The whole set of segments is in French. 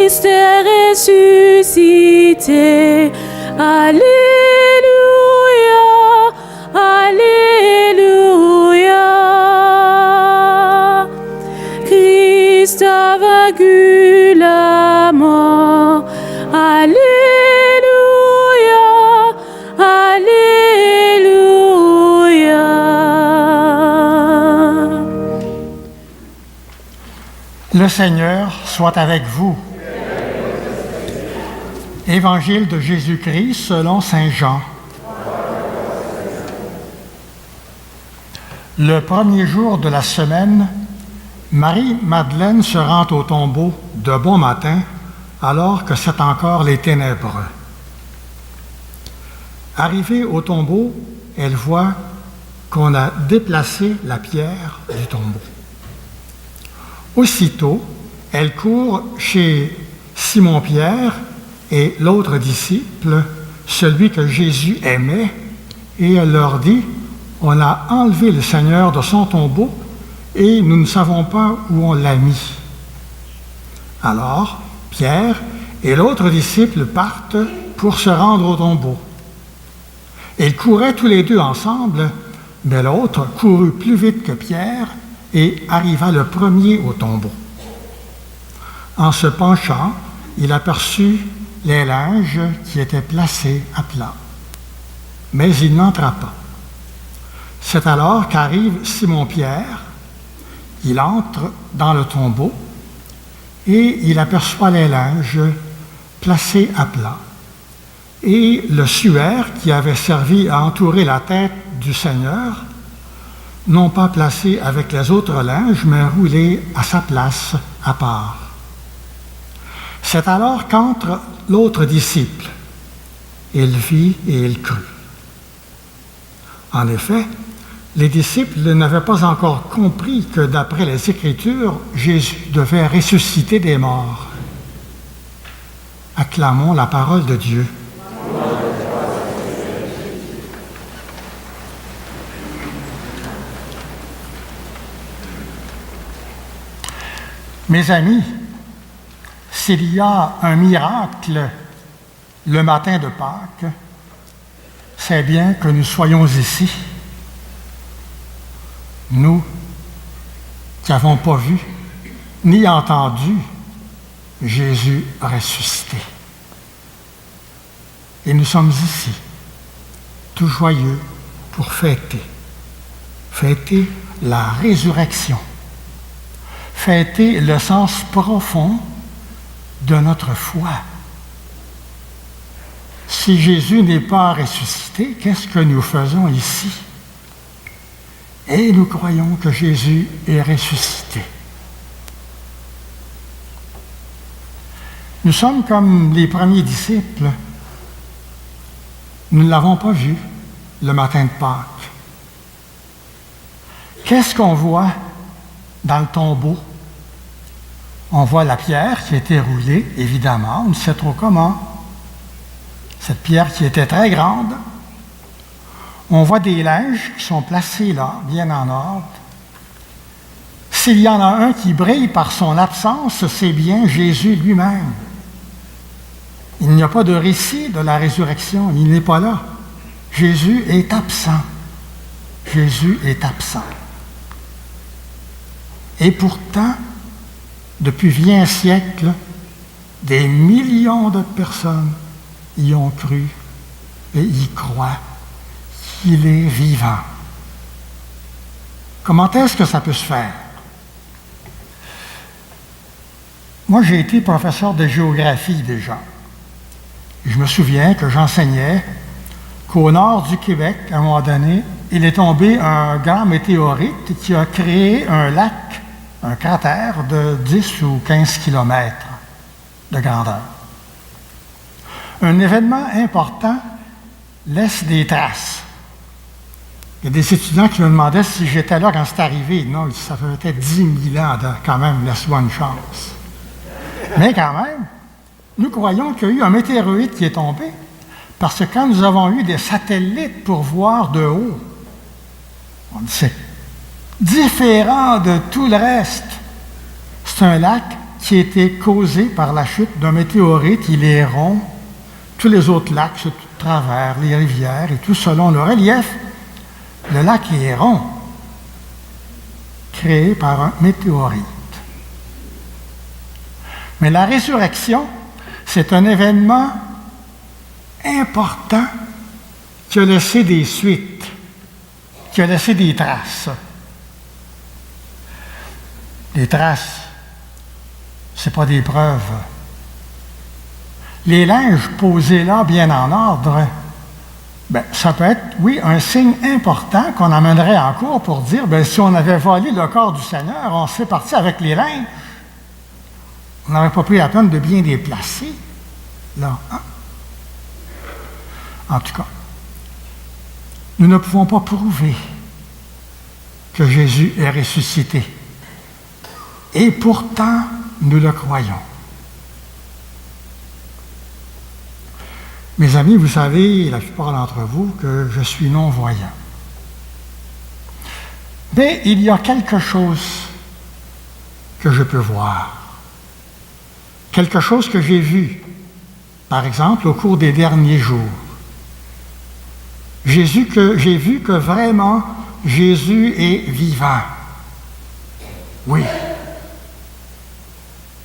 Christ est ressuscité. Alléluia, Alléluia. Christ a vaincu la mort. Alléluia, Alléluia. Le Seigneur soit avec vous. Évangile de Jésus-Christ selon saint Jean. Le premier jour de la semaine, Marie-Madeleine se rend au tombeau de bon matin, alors que c'est encore les ténèbres. Arrivée au tombeau, elle voit qu'on a déplacé la pierre du tombeau. Aussitôt, elle court chez Simon-Pierre et l'autre disciple, celui que Jésus aimait, et elle leur dit, « On a enlevé le Seigneur de son tombeau et nous ne savons pas où on l'a mis. » Alors, Pierre et l'autre disciple partent pour se rendre au tombeau. Ils couraient tous les deux ensemble, mais l'autre courut plus vite que Pierre et arriva le premier au tombeau. En se penchant, il aperçut les linges qui étaient placés à plat. Mais il n'entra pas. C'est alors qu'arrive Simon-Pierre. Il entre dans le tombeau et il aperçoit les linges placés à plat et le suaire qui avait servi à entourer la tête du Seigneur, non pas placé avec les autres linges, mais roulé à sa place à part. C'est alors qu'entre l'autre disciple. Il vit et il crut. En effet, les disciples n'avaient pas encore compris que, d'après les Écritures, Jésus devait ressusciter des morts. Acclamons la parole de Dieu. Mes amis, s'il y a un miracle le matin de Pâques, c'est bien que nous soyons ici. Nous qui n'avons pas vu ni entendu Jésus ressuscité. Et nous sommes ici, tout joyeux, pour fêter la résurrection, fêter le sens profond de notre foi. Si Jésus n'est pas ressuscité, qu'est-ce que nous faisons ici? Et nous croyons que Jésus est ressuscité. Nous sommes comme les premiers disciples. Nous ne l'avons pas vu le matin de Pâques. Qu'est-ce qu'on voit dans le tombeau? On voit la pierre qui était roulée, évidemment, on ne sait trop comment. Cette pierre qui était très grande. On voit des linges qui sont placés là, bien en ordre. S'il y en a un qui brille par son absence, c'est bien Jésus lui-même. Il n'y a pas de récit de la résurrection, il n'est pas là. Jésus est absent. Jésus est absent. Et pourtant, depuis 20 siècles, des millions de personnes y ont cru et y croient qu'il est vivant. Comment est-ce que ça peut se faire? Moi, j'ai été professeur de géographie déjà. Je me souviens que j'enseignais qu'au nord du Québec, à un moment donné, il est tombé un grand météorite qui a créé un lac, un cratère de 10 ou 15 kilomètres de grandeur. Un événement important laisse des traces. Il y a des étudiants qui me demandaient si j'étais là quand c'est arrivé. Non, ça fait peut-être 10 000 ans, quand même, laisse-moi une chance. Mais quand même, nous croyons qu'il y a eu un météorite qui est tombé, parce que quand nous avons eu des satellites pour voir de haut, on dit c'est différent de tout le reste. C'est un lac qui a été causé par la chute d'un météorite. Il est rond. Tous les autres lacs se travers, les rivières et tout selon le relief. Le lac est rond, créé par un météorite. Mais la résurrection, c'est un événement important qui a laissé des suites, qui a laissé des traces. Les traces, ce n'est pas des preuves. Les linges posés là, bien en ordre, ça peut être, oui, un signe important qu'on amènerait en cours pour dire, si on avait volé le corps du Seigneur, on serait parti avec les linges. On n'aurait pas pris la peine de bien les placer, là. Hein? En tout cas, nous ne pouvons pas prouver que Jésus est ressuscité. Et pourtant, nous le croyons. Mes amis, vous savez, la plupart d'entre vous, que je suis non-voyant. Mais il y a quelque chose que je peux voir. Quelque chose que j'ai vu, par exemple, au cours des derniers jours. J'ai vu que vraiment, Jésus est vivant. Oui.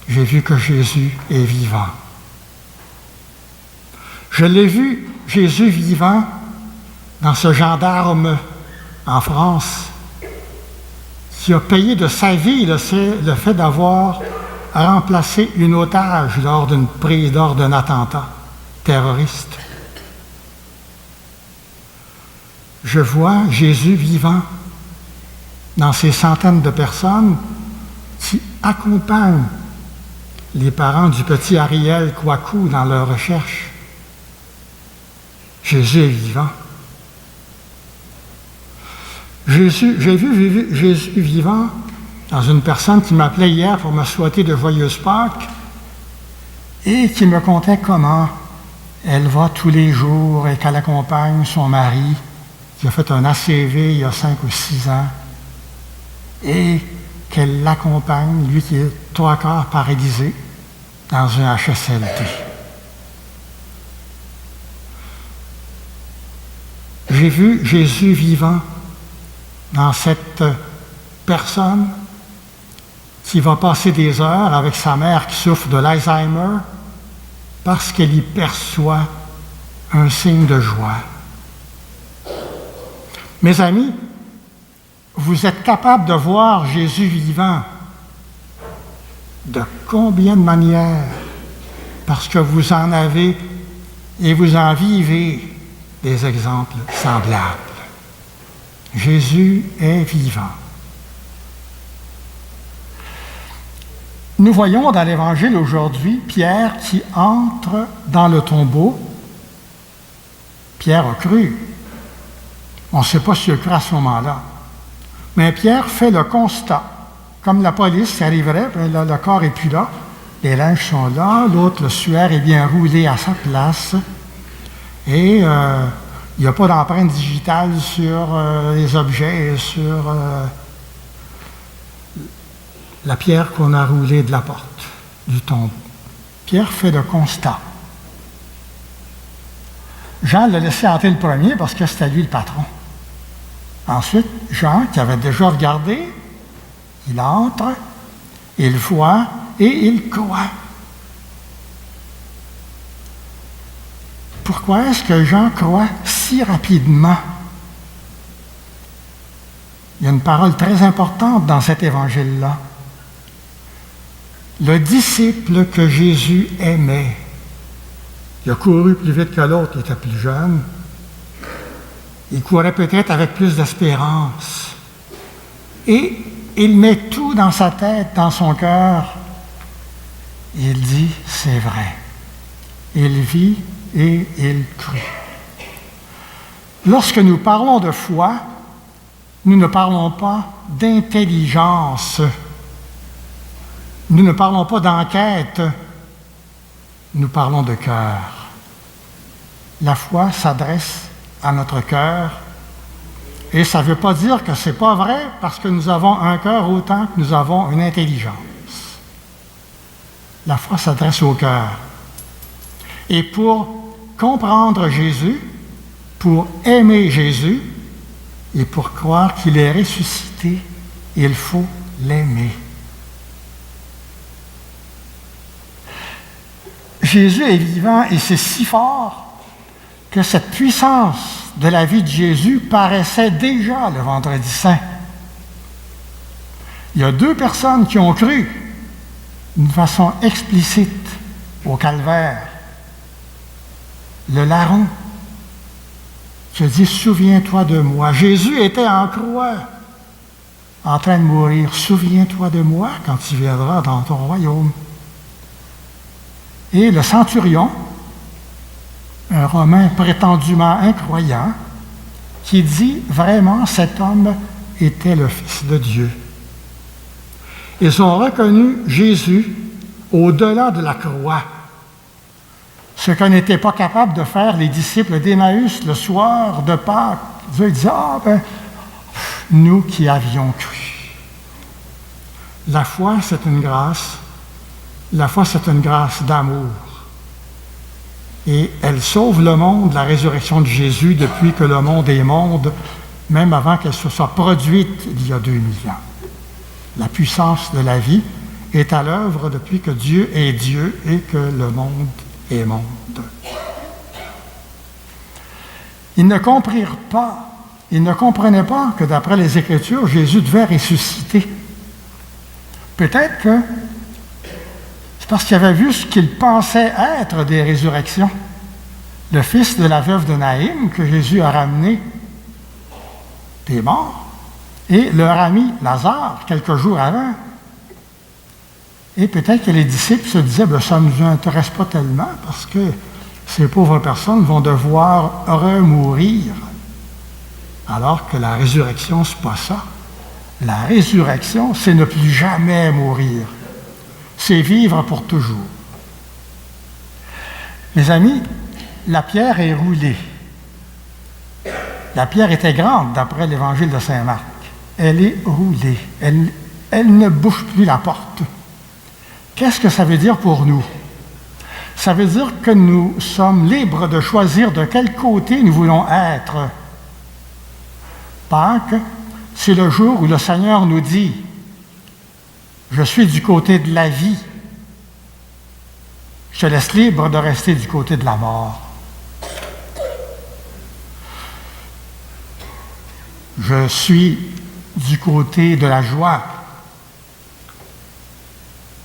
J'ai vu que Jésus est vivant. Je l'ai vu, Jésus vivant, dans ce gendarme en France, qui a payé de sa vie le fait d'avoir remplacé une otage lors d'une prise, lors d'un attentat terroriste. Je vois Jésus vivant dans ces centaines de personnes qui accompagnent les parents du petit Ariel Kouakou dans leur recherche. Jésus est vivant. J'ai vu Jésus vivant dans une personne qui m'appelait hier pour me souhaiter de joyeuses Pâques et qui me contait comment elle va tous les jours et qu'elle accompagne son mari qui a fait un ACV il y a 5 ou 6 ans et qu'elle l'accompagne, lui qui est 3/4 paralysé, dans un HSLT. J'ai vu Jésus vivant dans cette personne qui va passer des heures avec sa mère qui souffre de l'Alzheimer parce qu'elle y perçoit un signe de joie. Mes amis, vous êtes capables de voir Jésus vivant. De combien de manières? Parce que vous en avez et vous en vivez des exemples semblables. Jésus est vivant. Nous voyons dans l'Évangile aujourd'hui Pierre qui entre dans le tombeau. Pierre a cru. On ne sait pas s'il a cru à ce moment-là. Mais Pierre fait le constat. Comme la police qui arriverait, le corps n'est plus là, les linges sont là, l'autre, le suaire est bien roulé à sa place, et il n'y a pas d'empreinte digitale sur les objets et sur la pierre qu'on a roulée de la porte du tombeau. Pierre fait le constat. Jean l'a laissé entrer le premier parce que c'était lui le patron. Ensuite, Jean, qui avait déjà regardé, il entre, il voit et il croit. Pourquoi est-ce que Jean croit si rapidement? Il y a une parole très importante dans cet évangile-là. Le disciple que Jésus aimait, il a couru plus vite que l'autre, il était plus jeune. Il courait peut-être avec plus d'espérance. Et il met tout dans sa tête, dans son cœur. Il dit, c'est vrai. Il vit et il crut. Lorsque nous parlons de foi, nous ne parlons pas d'intelligence. Nous ne parlons pas d'enquête. Nous parlons de cœur. La foi s'adresse à notre cœur. Et ça ne veut pas dire que ce n'est pas vrai parce que nous avons un cœur autant que nous avons une intelligence. La foi s'adresse au cœur. Et pour comprendre Jésus, pour aimer Jésus et pour croire qu'il est ressuscité, il faut l'aimer. Jésus est vivant et c'est si fort que cette puissance de la vie de Jésus paraissait déjà le vendredi saint. Il y a 2 personnes qui ont cru d'une façon explicite au calvaire. Le larron qui a dit « Souviens-toi de moi ». Jésus était en croix, en train de mourir. « Souviens-toi de moi quand tu viendras dans ton royaume ». Et le centurion, un Romain prétendument incroyant, qui dit vraiment cet homme était le Fils de Dieu. Ils ont reconnu Jésus au-delà de la croix, ce que n'étaient pas capables de faire les disciples d'Emmaüs le soir de Pâques. Ils disaient, nous qui avions cru. La foi, c'est une grâce. La foi, c'est une grâce d'amour. Et elle sauve le monde, la résurrection de Jésus, depuis que le monde est monde, même avant qu'elle se soit produite il y a 2000 ans. La puissance de la vie est à l'œuvre depuis que Dieu est Dieu et que le monde est monde. Ils ne comprirent pas, ils ne comprenaient pas que d'après les Écritures, Jésus devait ressusciter. Peut-être que c'est parce qu'ils avaient vu ce qu'ils pensaient être des résurrections. Le fils de la veuve de Naïm, que Jésus a ramené des morts, et leur ami Lazare, quelques jours avant. Et peut-être que les disciples se disaient, ça ne nous intéresse pas tellement, parce que ces pauvres personnes vont devoir remourir. Alors que la résurrection, c'est pas ça. La résurrection, c'est ne plus jamais mourir. C'est vivre pour toujours. Mes amis, la pierre est roulée. La pierre était grande, d'après l'évangile de saint Marc. Elle est roulée. Elle ne bouge plus la porte. Qu'est-ce que ça veut dire pour nous? Ça veut dire que nous sommes libres de choisir de quel côté nous voulons être. Pâques, c'est le jour où le Seigneur nous dit « Je suis du côté de la vie. Je te laisse libre de rester du côté de la mort. » Je suis du côté de la joie.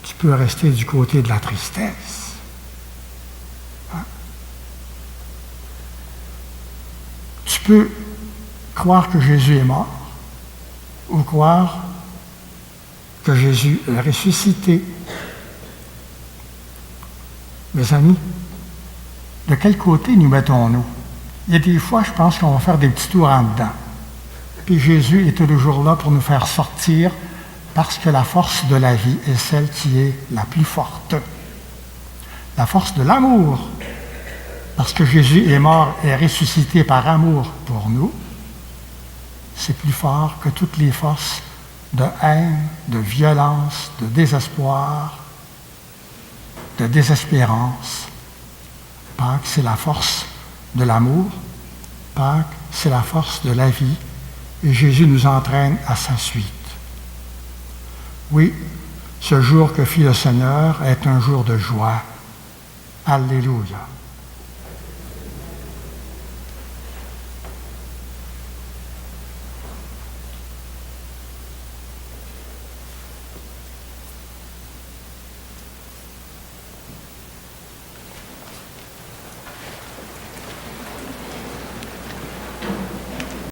Tu peux rester du côté de la tristesse. Hein? Tu peux croire que Jésus est mort ou croire que Jésus est ressuscité. Mes amis, de quel côté nous mettons-nous? Il y a des fois, je pense qu'on va faire des petits tours en dedans. Puis Jésus est toujours là pour nous faire sortir parce que la force de la vie est celle qui est la plus forte. La force de l'amour, parce que Jésus est mort et ressuscité par amour pour nous, c'est plus fort que toutes les forces de haine, de violence, de désespoir, de désespérance. Pâques, c'est la force de l'amour. Pâques, c'est la force de la vie. Et Jésus nous entraîne à sa suite. Oui, ce jour que fit le Seigneur est un jour de joie. Alléluia.